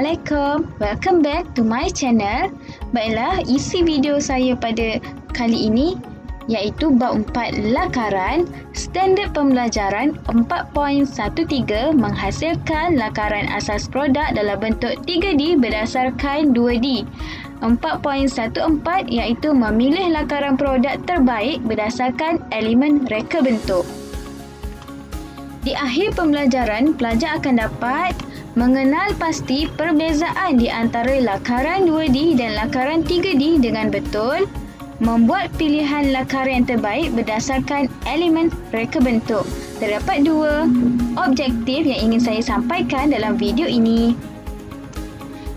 Assalamualaikum, welcome back to my channel. Baiklah, isi video saya pada kali ini iaitu bab 4 lakaran, standard pembelajaran 4.13 menghasilkan lakaran asas produk dalam bentuk 3D berdasarkan 2D. 4.14 iaitu memilih lakaran produk terbaik berdasarkan elemen reka bentuk. Di akhir pembelajaran, pelajar akan dapat mengenal pasti perbezaan di antara lakaran 2D dan lakaran 3D dengan betul, membuat pilihan lakaran yang terbaik berdasarkan elemen reka bentuk. Terdapat dua objektif yang ingin saya sampaikan dalam video ini.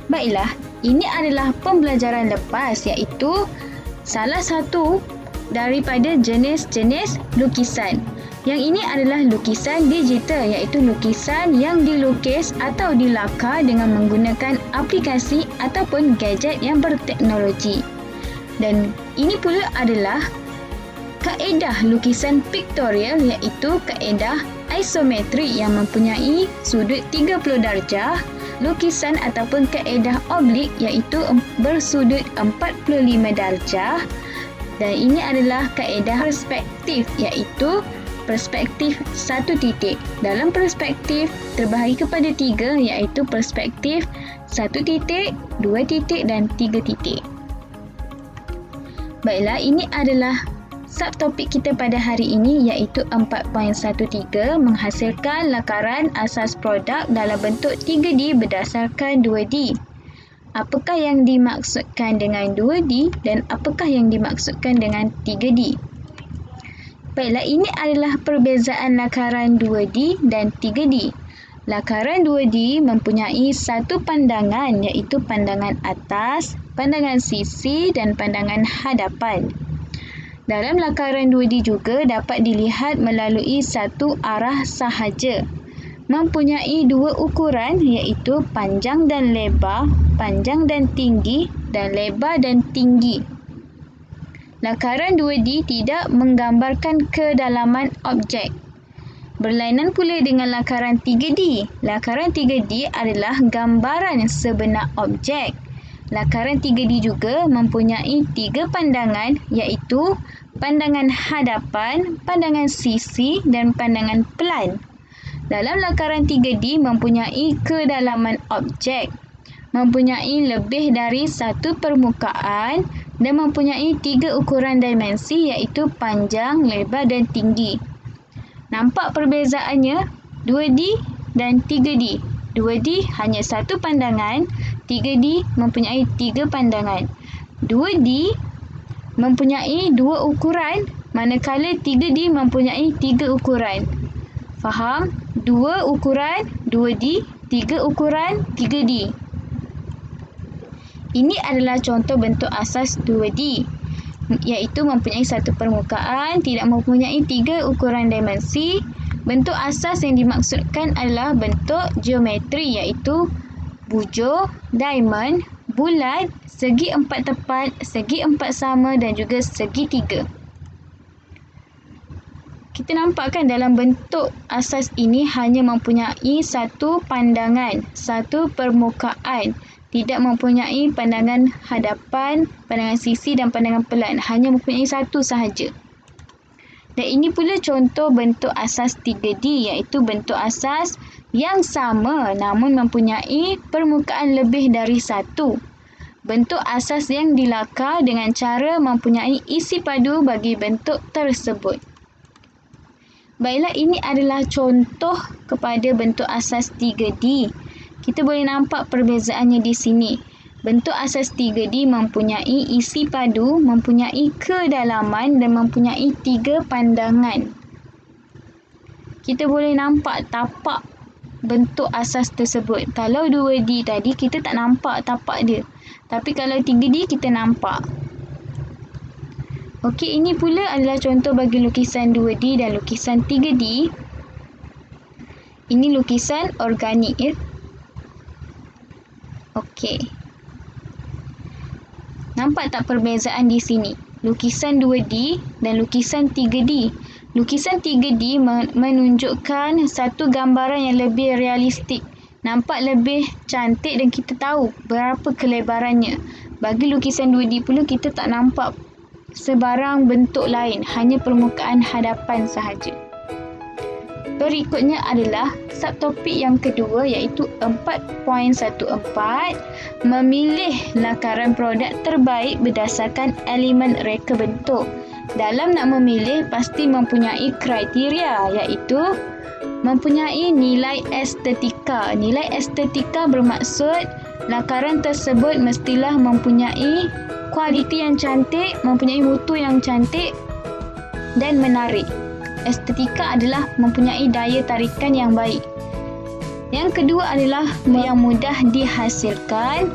Baiklah, ini adalah pembelajaran lepas iaitu salah satu daripada jenis-jenis lukisan. Yang ini adalah lukisan digital iaitu lukisan yang dilukis atau dilakar dengan menggunakan aplikasi ataupun gadget yang berteknologi. Dan ini pula adalah kaedah lukisan pictorial iaitu kaedah isometrik yang mempunyai sudut 30 darjah, lukisan ataupun kaedah oblik iaitu bersudut 45 darjah, dan ini adalah kaedah perspektif iaitu perspektif satu titik. Dalam perspektif terbahagi kepada tiga iaitu perspektif satu titik, dua titik dan tiga titik. Baiklah, ini adalah subtopik kita pada hari ini iaitu 4.13 menghasilkan lakaran asas produk dalam bentuk 3D berdasarkan 2D. Apakah yang dimaksudkan dengan 2D dan apakah yang dimaksudkan dengan 3D? Baiklah, ini adalah perbezaan lakaran 2D dan 3D. Lakaran 2D mempunyai satu pandangan iaitu pandangan atas, pandangan sisi dan pandangan hadapan. Dalam lakaran 2D juga dapat dilihat melalui satu arah sahaja. Mempunyai dua ukuran iaitu panjang dan lebar, panjang dan tinggi dan lebar dan tinggi. Lakaran 2D tidak menggambarkan kedalaman objek. Berlainan pula dengan lakaran 3D. Lakaran 3D adalah gambaran sebenar objek. Lakaran 3D juga mempunyai tiga pandangan iaitu pandangan hadapan, pandangan sisi dan pandangan pelan. Dalam lakaran 3D mempunyai kedalaman objek, mempunyai lebih dari satu permukaan dan mempunyai tiga ukuran dimensi iaitu panjang, lebar dan tinggi. Nampak perbezaannya 2D dan 3D. 2D hanya satu pandangan, 3D mempunyai tiga pandangan. 2D mempunyai dua ukuran, manakala 3D mempunyai tiga ukuran. Faham? Dua ukuran 2D, tiga ukuran 3D. Ini adalah contoh bentuk asas 2D, iaitu mempunyai satu permukaan, tidak mempunyai tiga ukuran dimensi. Bentuk asas yang dimaksudkan adalah bentuk geometri iaitu bujur, diamond, bulat, segi empat tepat, segi empat sama dan juga segi tiga. Kita nampak kan dalam bentuk asas ini hanya mempunyai satu pandangan, satu permukaan. Tidak mempunyai pandangan hadapan, pandangan sisi dan pandangan pelan. Hanya mempunyai satu sahaja. Dan ini pula contoh bentuk asas 3D iaitu bentuk asas yang sama namun mempunyai permukaan lebih dari satu. Bentuk asas yang dilakar dengan cara mempunyai isi padu bagi bentuk tersebut. Baiklah, ini adalah contoh kepada bentuk asas 3D. Kita boleh nampak perbezaannya di sini. Bentuk asas 3D mempunyai isi padu, mempunyai kedalaman dan mempunyai tiga pandangan. Kita boleh nampak tapak bentuk asas tersebut. Kalau 2D tadi kita tak nampak tapak dia. Tapi kalau 3D kita nampak. Okey, ini pula adalah contoh bagi lukisan 2D dan lukisan 3D. Ini lukisan organik ya. Okey. Nampak tak perbezaan di sini? Lukisan 2D dan lukisan 3D. Lukisan 3D menunjukkan satu gambaran yang lebih realistik nampak lebih cantik dan kita tahu berapa kelebarannya. Bagi lukisan 2D pula kita tak nampak sebarang bentuk lain, hanya permukaan hadapan sahaja. Berikutnya adalah subtopik yang kedua iaitu 4.14, memilih lakaran produk terbaik berdasarkan elemen reka bentuk. Dalam nak memilih pasti mempunyai kriteria iaitu mempunyai nilai estetika. Nilai estetika bermaksud lakaran tersebut mestilah mempunyai kualiti yang cantik, mempunyai mutu yang cantik dan menarik. Estetika adalah mempunyai daya tarikan yang baik. Yang kedua adalah yang mudah dihasilkan.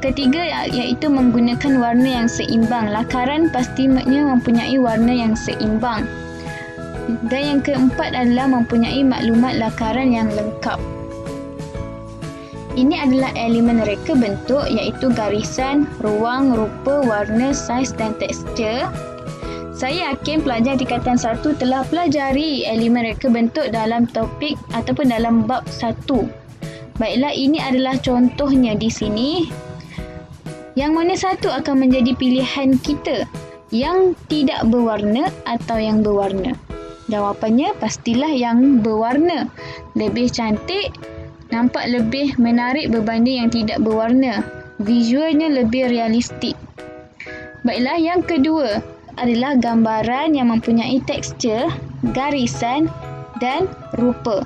Ketiga iaitu menggunakan warna yang seimbang. Lakaran pastinya mempunyai warna yang seimbang. Dan yang keempat adalah mempunyai maklumat lakaran yang lengkap. Ini adalah elemen reka bentuk iaitu garisan, ruang, rupa, warna, saiz dan tekstur. Saya yakin pelajar tingkatan 1 telah pelajari elemen reka bentuk dalam topik ataupun dalam bab 1. Baiklah, ini adalah contohnya di sini. Yang mana satu akan menjadi pilihan kita? Yang tidak berwarna atau yang berwarna? Jawapannya pastilah yang berwarna. Lebih cantik, nampak lebih menarik berbanding yang tidak berwarna. Visualnya lebih realistik. Baiklah, yang kedua adalah gambaran yang mempunyai tekstur, garisan dan rupa.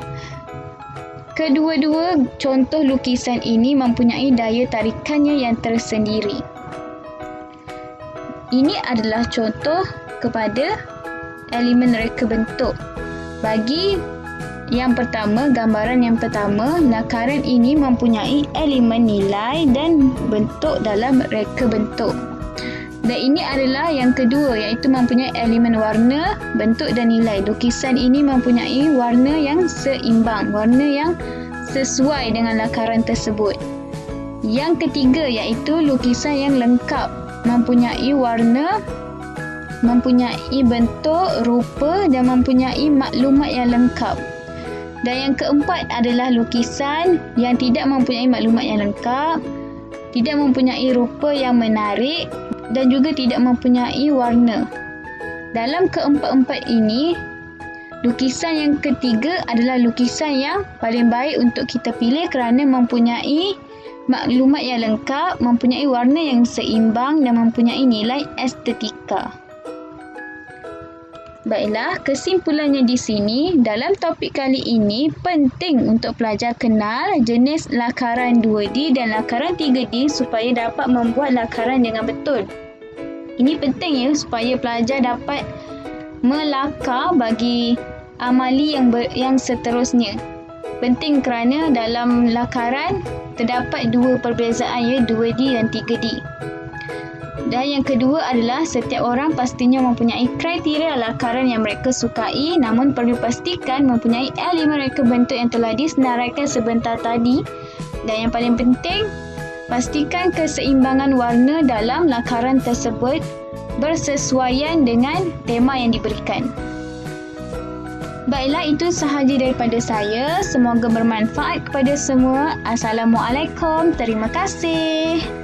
Kedua-dua contoh lukisan ini mempunyai daya tarikannya yang tersendiri. Ini adalah contoh kepada elemen reka bentuk. Bagi yang pertama, gambaran yang pertama, lakaran ini mempunyai elemen nilai dan bentuk dalam reka bentuk. Dan ini adalah yang kedua iaitu mempunyai elemen warna, bentuk dan nilai. Lukisan ini mempunyai warna yang seimbang, warna yang sesuai dengan lakaran tersebut. Yang ketiga iaitu lukisan yang lengkap, mempunyai warna, mempunyai bentuk, rupa dan mempunyai maklumat yang lengkap. Dan yang keempat adalah lukisan yang tidak mempunyai maklumat yang lengkap, tidak mempunyai rupa yang menarik dan juga tidak mempunyai warna. Dalam keempat-empat ini, lukisan yang ketiga adalah lukisan yang paling baik untuk kita pilih kerana mempunyai maklumat yang lengkap, mempunyai warna yang seimbang dan mempunyai nilai estetika. Baiklah, kesimpulannya di sini, dalam topik kali ini penting untuk pelajar kenal jenis lakaran 2D dan lakaran 3D supaya dapat membuat lakaran dengan betul. Ini penting supaya pelajar dapat melakar bagi amali yang seterusnya. Penting kerana dalam lakaran terdapat dua perbezaan 2D dan 3D. Dan yang kedua adalah setiap orang pastinya mempunyai kriteria lakaran yang mereka sukai, namun perlu pastikan mempunyai elemen reka bentuk yang telah disenaraikan sebentar tadi. Dan yang paling penting, pastikan keseimbangan warna dalam lakaran tersebut bersesuaian dengan tema yang diberikan. Baiklah, itu sahaja daripada saya. Semoga bermanfaat kepada semua. Assalamualaikum. Terima kasih.